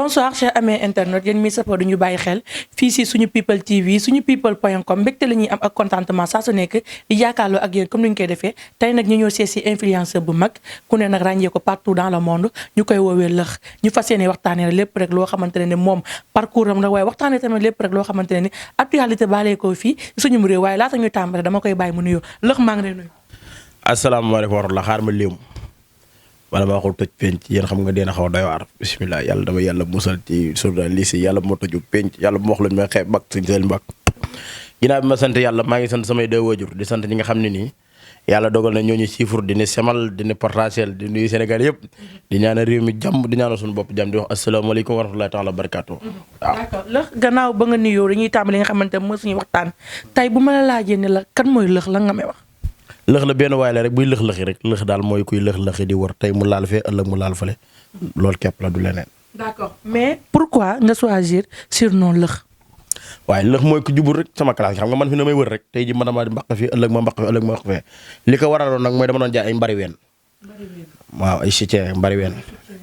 bonsoir chers amis internet yéen mi safoo duñu bàyyi xel fii si suñu people TV suñu people.com mbégte la ñuy am ak contentement saa su nekk di yaakaarloo ak yéen comme ni ñu koy defee tey nag ñu ñëw seet si influenceur bu mag ku ne nag ràññee ko partout dans le monde ñu koy woowee Leuch ñu fas yéene waxtaanee lépp rek loo xamante ne ni moom parcours am la waaye waxtaanee tamit lépp rek loo xamante ne ni actualité baalee ko fii suñu réew waaye laata ñuy tàmbale dama koy bàyyi mu nuyoo Leuch maa ngi lay nuyu. asalaamaaleykum wa rahmatulah xaar ma léemu wala ma waxul toj penc yéen xam nga dina xaw a doy waar bisimilah yàlla dama yàlla musal ci journaliste yi yàlla bu ma toju penc yàlla bu ma wax lu may xeeb bak suñ seen mbak ginnaaw bi ma sant yàlla maa ngi sant samay deux waajur di sant ñi nga xam ne nii yàlla dogal na ñooñu siifur dina semal dina partagel di nuyu Sénégal yëpp di ñaanal réew mi jàmm di ñaanal suñu bopp jàmm di wax asalaamaaleykum wa rahmatullahi taala wa barakaatu waaw d'accord Leuch gannaaw ba nga nuyoo dañuy tàmbali nga xamante ne mooy suñuy waxtaan tey bu ma la laajee ne la kan mooy Leuch lan nga may wax. Leuch la benn waay la rek buy lëx-lëxi rek Leuch daal mooy kuy lëx-lëxi di wër tey mu laal fee ëllëg mu laal fale loolu képp la du leneen. d'accord mais pourquoi nga choisir surnom Leuch. waaye Leuch mooy ku jubul rek sama classe xam nga man fi na may wër rek tey ji man damaa di mbaq fii ëllëg ma mbaq fi ëllëg ma mbaq fee li ko waraloon nag mooy dama doon jaay ay mbari ween waaw ay soutien mbari ween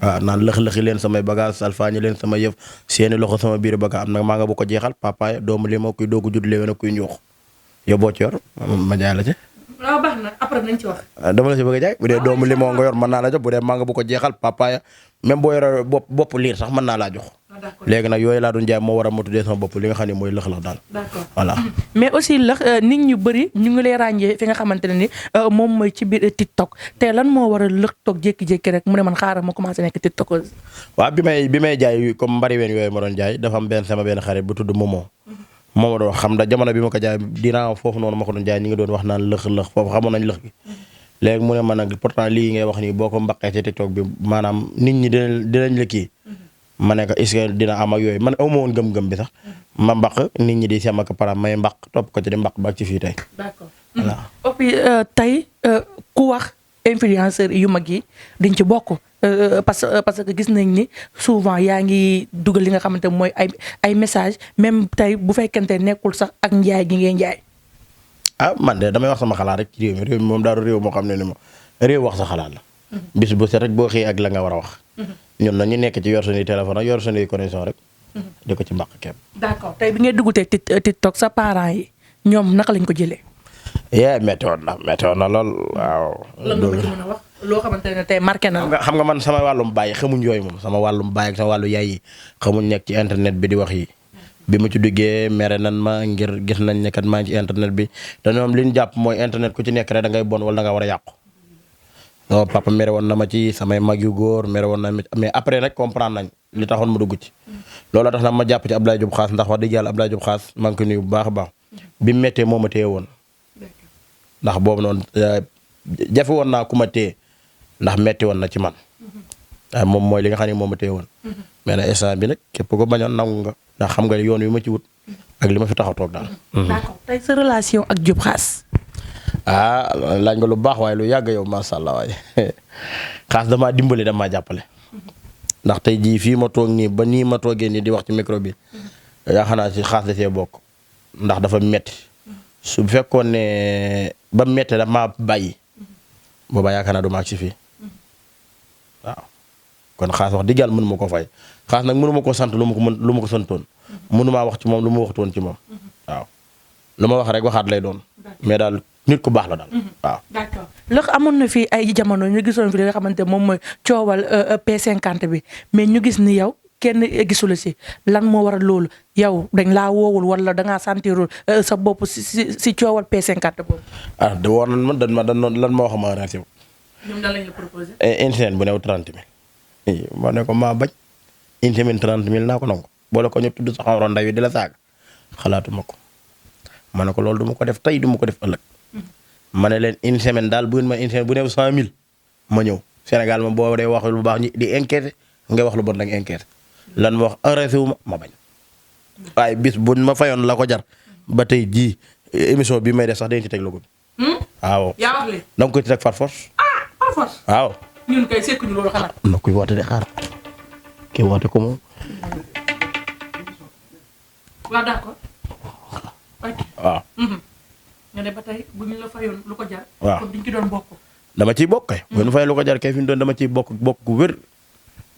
waaw naan lëx-lëxi leen samay bagage salfaañi leen sama yëf seeni loxo sama biir baga am nag maa nga bu ko jeexal papaay doomu li ma kuy doogu judd léwén ak kuy ñuux yow boo ci yor ma jaay la ci waaw baax na après nañ ci wax. dama la si bëgg a jaay bu dee doomu limon nga yor mën naa la jox bu dee manga bu ko jeexal papaya même boo yore bopp liir sax mën naa laa jox. léegi nag yooyu laa doon jaay moo war a ma tuddee sama bopp li nga xam ne mooy Leuch daal. d'accord voilà. mais aussi Leuch nit ñu bëri ñu ngi lay ràññee fi nga xamante ne ni moom mooy ci biir TikTok te lan moo war a Leuch toog jékki-jékki rek mu ne man xaaral ma commencé nekk TikTokeuse. waaw bi may jaay comme mbari ween yooyu ma doon jaay dafa am sama benn xarit bu tudd Momo. moom doon xam da jamono bi ma ko jaay dinaa foofu noonu ma ko doon jaay ñi ngi doon wax naan Leuch foofu xamoon nañ Leuch gi léegi mu ne ma nag pourtant lii ngay wax nii boo ko mbaqee ci TikTok bi maanaam nit ñi dinañ la kii ma ne ko est-ce que dina am ak yooyu man aw ma woon gëm-gëm bi sax ma mbaq nit ñi di sem ak para may mbaq topp ko ci di mbaq ba ak ci fii tey. d'accord voilà. et puis tey ku wax influenceur yu mag yi dañ ci bokk. parce que gis nañ ni souvent yaa ngi dugal li nga xamante mooy ay message même tey bu fekkente nekkul sax ak njaay gi ngeen njaay. ah man de damay wax sama xalaat rek ci réew mi moom daal réew moo xam ne ni ma réew wax sa xalaat la. bis bu set rek boo xëyee ak la nga war a wax. ñun nag ñu nekk ci yor suñuy téléphone ak yor suñuy connexion rek. di ko ci mbaq kepp. d'accord tey bi ngay dugutee TikTok sa parents yi ñoom naka lañ ko jëlee. météo na lool waaw. lan nga mën a wax loo xamante ne tey marqué na la. xam nga man sama wàllum baay xamuñ yooyu moom sama wàllum baay ak sama wàllu yaay yi xamuñ nekk ci internet bi di wax yi bi ma ci duggee mere nan ma ngir gis nañ ne kat maa ngi ci internet bi te ñoom li ñu jàpp mooy internet ku ci nekk rek da ngay bon wala da nga war a yàqu. sama papa mere woon na ma ci samay mag yu góor mere woon na ma ci mais après nag comprendre nañ li taxoon ma dugg ci. loolu tax na ma jàpp ci Abdoulaye Diop Khass ndax wax dëgg yàlla Abdoulaye Diop Khass maa ngi koy nuyu bu baax a baax bi mu méttee moo ma téye woon ndax boobu noonu jafe woon naa ku ma téye ndax metti woon na ci man waaye moom mooy li nga xam ne moom ma téye woon mais nag instant bi nag képp ko bañoon nangu nga ndax xam nga yoon wi ma ci wut ak li ma fi taxaw toog daal. d'accord tey sa relation ak Diop Khass. laaj nga lu baax waaye lu yàgg yow macha allah waaye Khass damaa dimbali damaa jàppale ndax tey jii fii ma toog nii ba nii ma toogee nii di wax ci micro bi yaakaar naa ci Khass da cee bokk ndax dafa metti su fekkoon ne ba metti da maa bàyyi booba yaakaar naa du ma ak si fii waaw kon Khass wax dëgg yàlla mënu ma ko fay Khass nag mënu ma ko sant lu ma ko santoon mënu maa wax ci moom lu ma waxtoon ci moom waaw lu ma wax rek waxaat lay doon mais daal nit ku baax la daal waaw. d'accord Leuch amoon na fii ay jamono ñu gisoon fi li nga xamante moom mooy coowal P50 bi mais ñu gis ni yow kenn gisula si lan moo waral loolu yow dañ laa woowul wala da ngaa sentirul sa bopp si coowal P50 boobu. de woor nañ ma lan ma wax ma arrêté wu. ñoom lan lañ la proposé. une semaine bu new 30 000. ma ne ko maa bañ une semaine 30 000 naa ko nangu boole ko ñu tudd sa xawro ndaw yi di la saaga xalaatuma ko ma ne ko loolu du ma ko def tey du ma ko def ëllëg. ma ne leen une semaine daal bu ma une semaine bu new 100 000 ma ñëw Sénégal ma boo dee wax lu baax ñi di inquiété ngay wax lu bon da nga inquiété lan ma wax arrêté wu ma bañ waaye bis buñ ma fayoon la ko jar ba tey jii émission bi may def sax dañ ci teg logo bi. waaw yaa wax li da nga koy teg par force. par force. waaw. ñun kay sekkuñu loolu xanaa. am na kuy woote de xaar kii woote ko moom. waaw d'accord. waaw. nga ne ba tey bu ñu la fayoon lu ko jar. waaw kon duñ ci doon bokk. dama ciy bokk kay. bu ñu fay lu ko jar kay fi mu doon dama ciy bokk gu wér.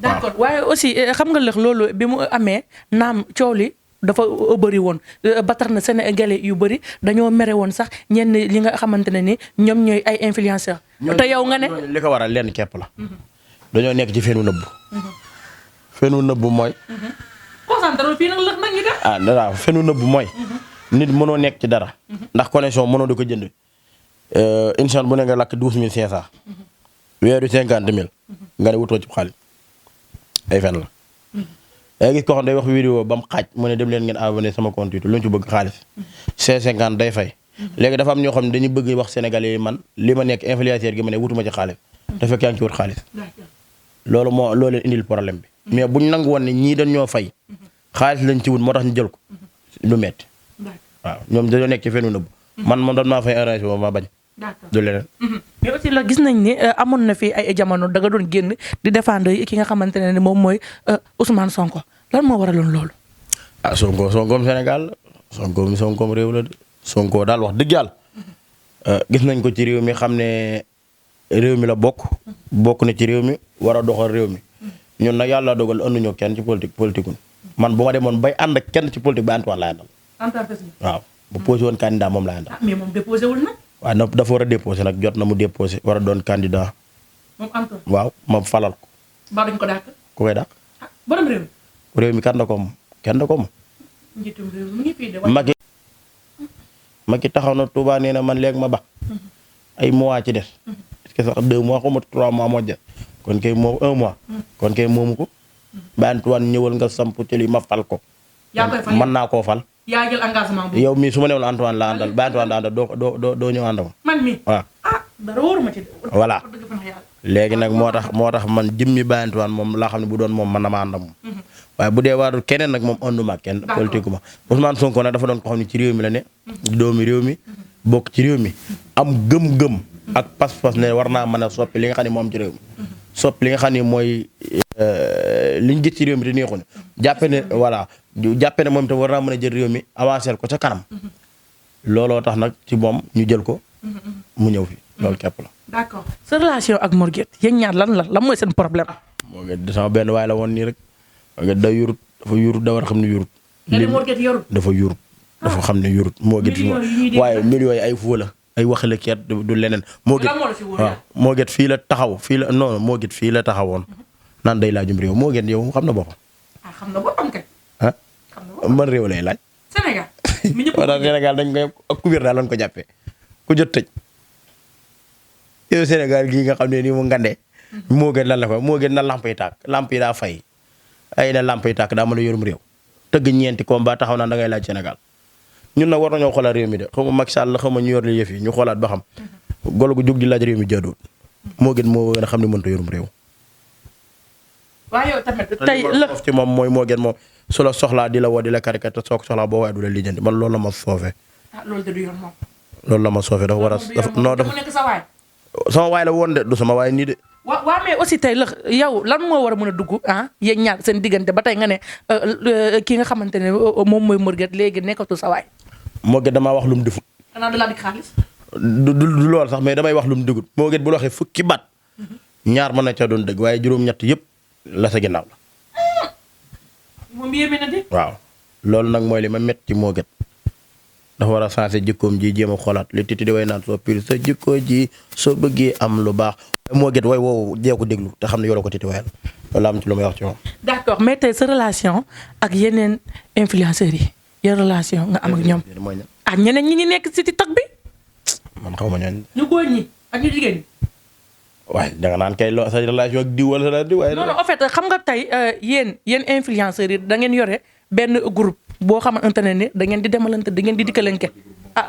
d'accord waaye aussi xam nga lëx loolu bi mu amee naam coow li dafa bëri woon ba tax na Sénégalais yu bëri dañoo mere woon sax ñenn li nga xamante ne ni ñoom ñooy ay influenceurs. te yow nga ne li ko waral lenn képp la. dañoo nekk ci feenu nëbbu. feenu nëbbu mooy. concentré fii nag lëx nag ñu def. waaw feenu nëbbu mooy. nit mënoo nekk ci dara. ndax connexion mënoo di ko jënd. incha bu ne nga lakk 12500. weeru 50000. nga ne wutoo ci xaalis ay fen la. yaa gis koo xam day wax vidéo ba mu xaaj mu ne dem leen ngeen abonné sama compte YouTube lu ñu ci bëgg xaalis. 550 day fay. léegi dafa am ñoo xam ne dañuy bëgg wax sénégalais yi man li ma nekk influenceur gi ma ne wutuma ci xaalis. te fekk yaa ngi ci wut xaalis. loolu moo loo leen indil problème bi. mais buñ nangu woon ne ñii dañ ñoo fay. xaalis lañ ci wut moo tax ñu jël ko. lu metti waaw ñoom dañoo nekk ci fenn nëbb. man moom dañ maa fay arrangé ba ma bañ. du leneen. mais aussi la gis nañ ni amoon na fi ay jamono da nga doon génn di défendre ki nga xamante ne moom mooy Ousmane Sonko lan moo waraloon loolu. Sonkoom Sénégal Sonkoom réew la de Sonko daal wax dëgg yàlla. gis nañ ko ci réew mi xam ne réew mi la bokk. bokk na ci réew mi war a doxal réew mi. ñun nag yàlla dogal anduñu kenn ci politique man bu ma demoon bay ànd ak kenn ci politique ba Antoine laay àndal. waaw bu posé woon candidat moom laay àndal. mais moom déposé wul nag. waaw na dafa war a déposé nag jot na mu déposé war a doon candidat. moom Antoine. waaw ma falal ko. ba duñ ko dàq. ku koy dàq. borom réew mi. réew mi kan da ko moom kenn da ko moom. njiitum réew mi ngi fii de. Macky taxaw na Touba nee na man léegi ma ba. ay mois ci des. est-ce que sax 2 mois xaw ma 3 mois moo des. kon kay moom 1 mois. kon kay moomu ko. ba Antoine ñëwal nga samp ci li ma fal ko. yaa koy fal mën naa koo fal. yaa jël engagement bu. yow mii su ma newoon Antoine la àndal ba Antoine la àndal doo ñëw àndam. man mii waaw. dara wóoruma ci. voilà léegi nag moo tax man jëmmi ba Antoine moom laa xam ne bu doon moom man na ma àndam. waaye bu dee waarul keneen nag moom ànduma ak kenn. politique ma Ousmane Sonko nag dafa doon ko xam ne ci réew mi la ne. doomi réew mi bokk ci réew mi am gëm-gëm. ak pas-pas ne war naa mën a soppi li nga xam ne moom ci réew mi. soppi li nga xam ne mooy liñ gis ci réew mi te neexuñu jàppe ne voilà jàppe ne moom itam war naa mën a jël réew mi avancer ko ca kanam. looloo tax nag ci moom ñu jël ko. mu ñëw fi loolu képp la. d'accord sa relation ak Mor Gueye yéen ñaar lan mooy seen problème. moo ngi sama benn waay la woon nii rek. nga da yurut dafa yurut da war a xam ne yurut. Mor Gueye yorut dafa yurut. dafa xam ne yurut moo gët waaye millions yi ay foo la ay waxale keet du leneen. moo gët waaw moo gët fii la taxaw fii la non moo gët fii la taxawoon. naan day laajum réew moo gën yow xam na boppam. xam na boppam kay. man réew lay laaj. Sénégal. mi ñëpp Sénégal dañ koy ak kubéer daal lañ ko jàppee ku jot tëj. yow Sénégal gii nga xam ne nii mu ngandee. moo gën lan la fa moo gën na lamp yi tàkk lamp yi daa fay. ay na lamp yi tàkk daa mën a yorum réew. tëgg ñeenti combat taxaw naan da ngay laaj Sénégal ñun nag war nañoo xoolaat réew mi de xaw ma Macky Sall xaw ma ñu yor li yëf yi ñu xoolaat ba xam. golo gu jóg di laaj réew mi jaaduwul. moo gën a xam ne mënut a yorum réew. waaw yow tamit tey la ci moom mooy moo gën moom su la soxlaa di la woo di la karikate soo ko soxlaa boo waaye du la lijjanti man loolu la ma soofee. loolu de du yoon moom. loolu la ma soofee dafa war a non dafa nekk sa waay. sama waay la woon de du sama waay nii de. waaw mais aussi tey la yow lan moo war a mën a dugg yéen ñaar seen diggante ba tey nga ne ki nga xamante ne moom mooy Mor Gueye léegi nekkatu sa waay. moo gën damaa wax lu mu defut. xanaa da laa di xaalis. du lool sax mais damay wax lu mu duggut moo gën bu la waxee fukki baat. ñaar mën na ca doon dëgg waaye juróom-ñett yëpp la sa ginnaaw la. moom yéeme na de. waaw loolu nag mooy li ma métti moo gën dafa war a sensé jikkoom ji jéem a xoolaat li titi di way naan soo pire sa jikko ji soo bëggee am lu baax moo gën way woowu jee ko déglu te xam ne yoroo ko titi wayal loolu am ci lu may wax ci moom. d'accord mais tey sa relation ak yeneen influenceurs yi yan relation nga am ak ñoom. ak ñeneen ñi nekk ci TikTok bi. man xaw ma ñooñu. ñu góor ñi ak ñu jigéen ñi. waaye danga naan kay sa relation ak diw wala sa diw waaye. non en fait xam nga tey yéen influenceurs yi da ngeen yore benn groupe boo xamante ne ni da ngeen di demalante da ngeen di dikkalante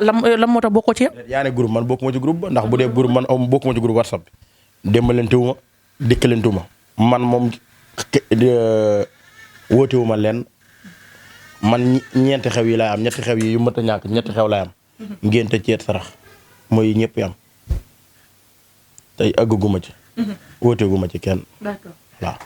lan moo tax bokkoo ci yow. yaa ne groupe man bokkuma ci groupe ba ndax bu dee groupe man bokkuma ci groupe WhatsApp bi demalante wu ma dikkalante wu ma man moom woote wu ma leen man ñeenti xew yi laay am ñetti xew yi yu mat a ñàkk ñetti xew laay am. ngénte ceet sarax mooy ñëpp yam tey àggaguma ci. woote guma ci kenn. d'accord waaw.